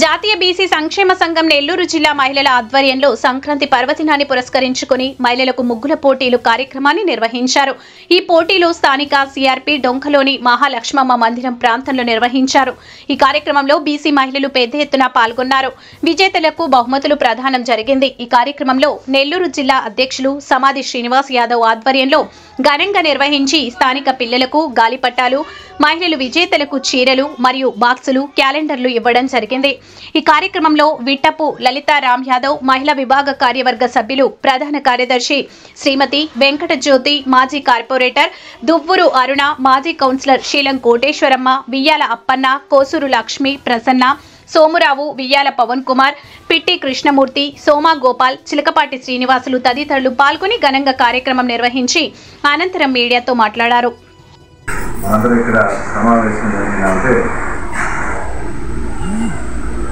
జాతీయ బీసీ సంక్షేమ సంఘం నెల్లూరు జిల్లా మహిళల ఆధ్వర్యంలో సంక్రాంతి పర్వదినాన్ని పురస్కరించుకుని మహిళలకు ముగ్గుల పోటీలు కార్యక్రమాన్ని నిర్వహించారు. ఈ పోటీలు స్థానిక సిఆర్పి డొంకలోని మహాలక్ష్మమ్మ మందిరం ప్రాంతంలో నిర్వహించారు. ఈ కార్యక్రమంలో బీసీ మహిళలు పెద్ద ఎత్తున పాల్గొన్నారు. విజేతలకు బహుమతులు ప్రదానం జరిగింది. ఈ కార్యక్రమంలో నెల్లూరు జిల్లా అధ్యక్షులు సమాధి శ్రీనివాస్ యాదవ్ ఆధ్వర్యంలో ఘనంగా నిర్వహించి స్థానిక పిల్లలకు గాలిపట్టాలు, మహిళలు విజేతలకు చీరలు మరియు బాక్సులు, క్యాలెండర్లు ఇవ్వడం జరిగింది. ఈ కార్యక్రమంలో విట్టపు లలిత రామ్ యాదవ్, మహిళా విభాగ కార్యవర్గ సభ్యులు, ప్రధాన కార్యదర్శి శ్రీమతి వెంకట జ్యోతి, మాజీ కార్పొరేటర్ దువ్వూరు అరుణ, మాజీ కౌన్సిలర్ శీలం కోటేశ్వరమ్మ, వియ్యాల అప్పన్న, కోసూరు లక్ష్మి, ప్రసన్న, సోమురావు, వియ్యాల పవన్ కుమార్, పిట్టి కృష్ణమూర్తి, సోమా గోపాల్, చిలకపాటి శ్రీనివాసులు తదితరులు పాల్గొని ఘనంగా కార్యక్రమం నిర్వహించి అనంతరం మీడియాతో మాట్లాడారు.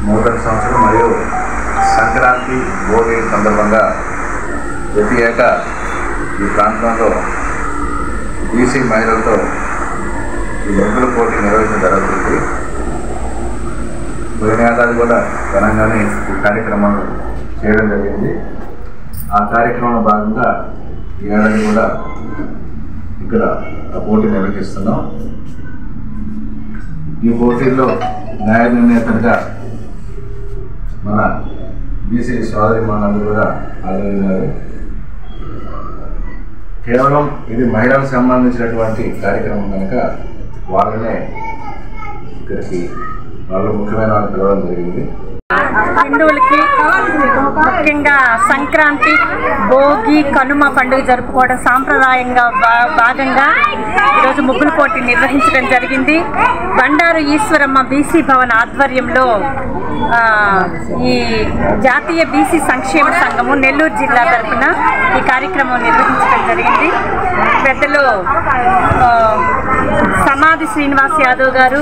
నూతన సంవత్సరం మరియు సంక్రాంతి భోగి సందర్భంగా ప్రతి ఏటా ఈ ప్రాంతంలో బీసీ మహిళలతో ఈ ముగ్గుల పోటీ నిర్వహించడం జరుగుతుంది. పోయిన ఏడాది కూడా ఘనంగానే ఈ కార్యక్రమాలు చేయడం జరిగింది. ఆ కార్యక్రమంలో భాగంగా ఈ ఏడాది కూడా ఇక్కడ ఆ పోటీ నిర్వహిస్తున్నాం. ఈ పోటీల్లో న్యాయ నిర్ణేతలుగా మన బీసీ సోదరి మనందరూ కూడా హాజరైనారు. కేవలం ఇది మహిళలకు సంబంధించినటువంటి కార్యక్రమం కనుక వాళ్ళనే ఇక్కడికి వాళ్ళు ముఖ్యమైన వాళ్ళు పిలవడం జరిగింది. హిందువులకి ముఖ్యంగా సంక్రాంతి, భోగి, కనుమ పండుగ జరుపుకోవడం సాంప్రదాయంగా భాగంగా ఈరోజు ముగ్గుల పోటీ నిర్వహించడం జరిగింది. బండారు ఈశ్వరమ్మ బీసీ భవన్ ఆధ్వర్యంలో ఈ జాతీయ బీసీ సంక్షేమ సంఘము నెల్లూరు జిల్లా తరఫున ఈ కార్యక్రమం నిర్వహించడం జరిగింది. పెద్దలు సమాధి శ్రీనివాస్ యాదవ్ గారు,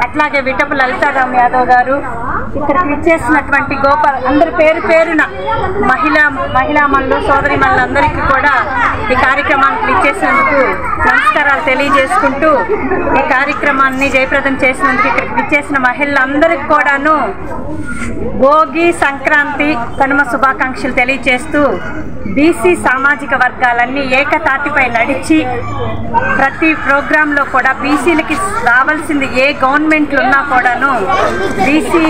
అట్లాగే విట్టపు లలితారామ్ యాదవ్ గారు, ఇక్కడికి ఇచ్చేసినటువంటి గోపాల్, అందరి పేరు పేరున మహిళామణులు, సోదరి మనులందరికీ కూడా ఈ కార్యక్రమానికి ఇచ్చేసినందుకు నమస్కారాలు తెలియజేసుకుంటూ ఈ కార్యక్రమాన్ని జయప్రదం చేసినందుకు ఇక్కడికి ఇచ్చేసిన మహిళలందరికీ కూడాను భోగి, సంక్రాంతి, కనుమ శుభాకాంక్షలు తెలియజేస్తూ బీసీ సామాజిక వర్గాలన్నీ ఏకతాటిపై నడిచి ప్రతి ప్రోగ్రాంలో కూడా బీసీలకి రావాల్సింది ఏ గవర్నమెంట్లు ఉన్నా కూడాను బీసీ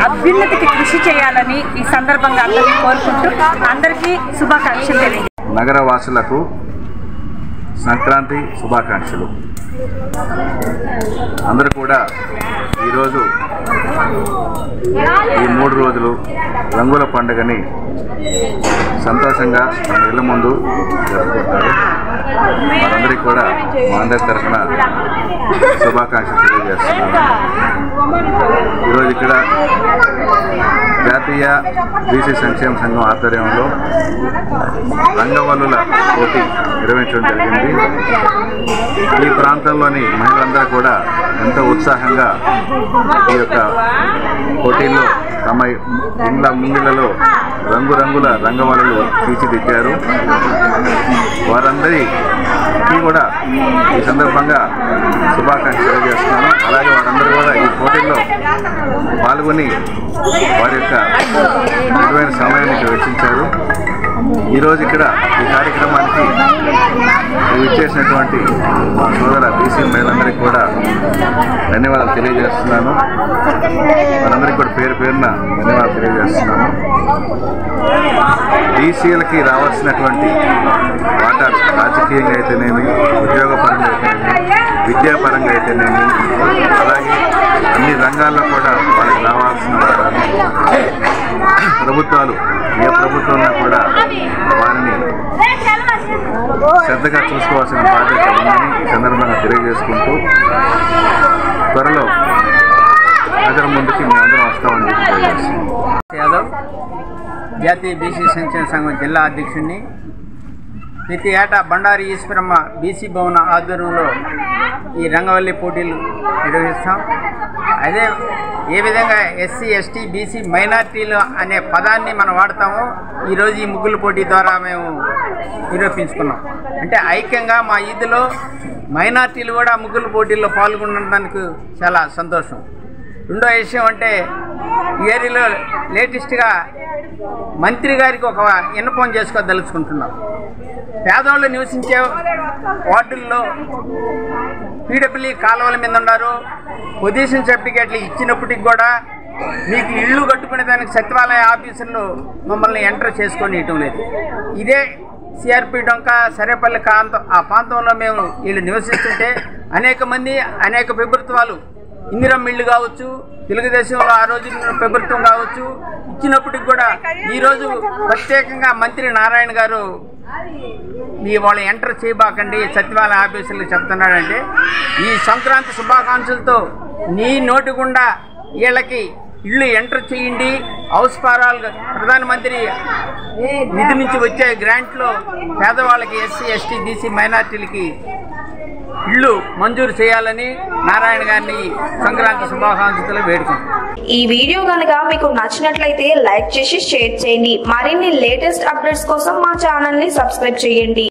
అభ్యున్నతికి కృషి చేయాలని ఈ సందర్భంగా అందరికీ కోరుకుంటూ అందరికీ శుభాకాంక్షలు తెలియజేస్తారు. నగర వాసులకు సంక్రాంతి శుభాకాంక్షలు. అందరూ కూడా ఈరోజు ఈ 3 రోజులు రంగుల పండుగని సంతోషంగా మన ఇళ్ల ముందు జరుపుకుంటారు. వారందరికీ కూడా మా అందరి తరఫున శుభాకాంక్షలు తెలియజేస్తున్నాను. ఈరోజు ఇక్కడ జాతీయ బీసీ సంక్షేమ సంఘం ఆధ్వర్యంలో రంగవల్లుల పోటీ నిర్వహించడం జరిగింది. ఈ ప్రాంతంలోని మహిళలందరూ కూడా ఎంతో ఉత్సాహంగా ఈ యొక్క పోటీల్లో తమ ఇండ్ల ముంగిళ్లలో రంగురంగుల రంగవల్లులు తీర్చిదిద్దారు. వారందరికీ కూడా ఈ సందర్భంగా శుభాకాంక్షలు తెలియజేస్తున్నాను. అలాగే వారందరూ కూడా ఈ పోటీల్లో పాల్గొని వారి యొక్క విలువైన సమయాన్ని వెచ్చించారు. ఈరోజు ఇక్కడ ఈ కార్యక్రమానికి ఇచ్చేసినటువంటి మా సోదర బీసీ మహిళలందరికీ కూడా ధన్యవాదాలు తెలియజేస్తున్నాను. వారందరికీ కూడా పేరు పేరున ధన్యవాదాలు తెలియజేస్తున్నాను. బీసీలకి రావాల్సినటువంటి వాటా రాజకీయంగా అయితేనేమి, ఉద్యోగపరంగా అయితేనేమి, విద్యాపరంగా అయితేనేమి, అలాగే అన్ని రంగాల్లో కూడా వాళ్ళకి రావాల్సిన ప్రభుత్వాలు ఏ ప్రభుత్వంలో కూడా వారిని శ్రద్ధగా చూసుకోవాల్సిన బాధ్యత ఉందని ఈ సందర్భంగా తెలియజేసుకుంటూ త్వరలో ప్రజల ముందుకి మేమందరం వస్తామని చెప్పి తెలియజేస్తున్నాం. యాదవ్, జాతీయ బీసీ సంక్షేమ సంఘం జిల్లా అధ్యక్షుడిని. ప్రతి ఏటా బండారు ఈశ్వరమ్మ బీసీ భవన ఆధ్వర్యంలో ఈ రంగవల్లి పోటీలు నిర్వహిస్తాం. అదే ఏ విధంగా ఎస్సీ, ఎస్టీ, బీసీ, మైనార్టీలు అనే పదాన్ని మనం వాడతామో ఈరోజు ఈ ముగ్గుల పోటీ ద్వారా మేము నిరూపించుకున్నాం. అంటే ఐక్యంగా మా ఈదులో మైనార్టీలు కూడా ముగ్గుల పోటీల్లో పాల్గొనడానికి చాలా సంతోషం. రెండో విషయం అంటే ఈ ఏరియాలో లేటెస్ట్గా మంత్రి గారికి ఒక విన్నపం చేసుకోదలుచుకుంటున్నాం. పేదవాళ్ళు నివసించే వార్డుల్లో పీడబ్ల్యూ కాలువల మీద ఉన్నారు. పొజిషన్ సర్టిఫికేట్లు ఇచ్చినప్పటికి కూడా మీకు ఇళ్ళు కట్టుకునే దానికి సచివాలయ ఆఫీసుల్లో మమ్మల్ని ఎంటర్ చేసుకొని ఇవ్వటం లేదు. ఇదే సిఆర్పి డొంక సరేపల్లి ఆ ప్రాంతంలో మేము వీళ్ళు నివసిస్తుంటే అనేక మంది అనేక ప్రభుత్వాలు ఇందిరమ్మ ఇళ్ళు కావచ్చు, తెలుగుదేశంలో ఆ రోజు ప్రభుత్వం కావచ్చు ఇచ్చినప్పటికి కూడా ఈరోజు ప్రత్యేకంగా మంత్రి నారాయణ గారు వాళ్ళు ఎంటర్ చేయబాకండి సచివాలయ ఆఫీసులు చెప్తున్నాడంటే, ఈ సంక్రాంతి శుభాకాంక్షలతో నీ నోటి గుండా వీళ్ళకి ఇళ్ళు ఎంటర్ చేయండి. హౌస్ ఫారాలు ప్రధానమంత్రి నిధి నుంచి వచ్చే గ్రాంట్లో పేదవాళ్ళకి ఎస్సీ ఎస్టీ బీసీ మైనార్టీలకి ఇళ్ళు మంజూరు చేయాలని నారాయణ గారిని సంక్రాంతి శుభాకాంక్షలు వేడుకుంటున్నాం. ఈ వీడియో కనుక మీకు నచ్చినట్లయితే లైక్ చేసి షేర్ చేయండి. మరిన్ని లేటెస్ట్ అప్డేట్స్ కోసం మా ఛానల్ ని సబ్స్క్రైబ్ చేయండి.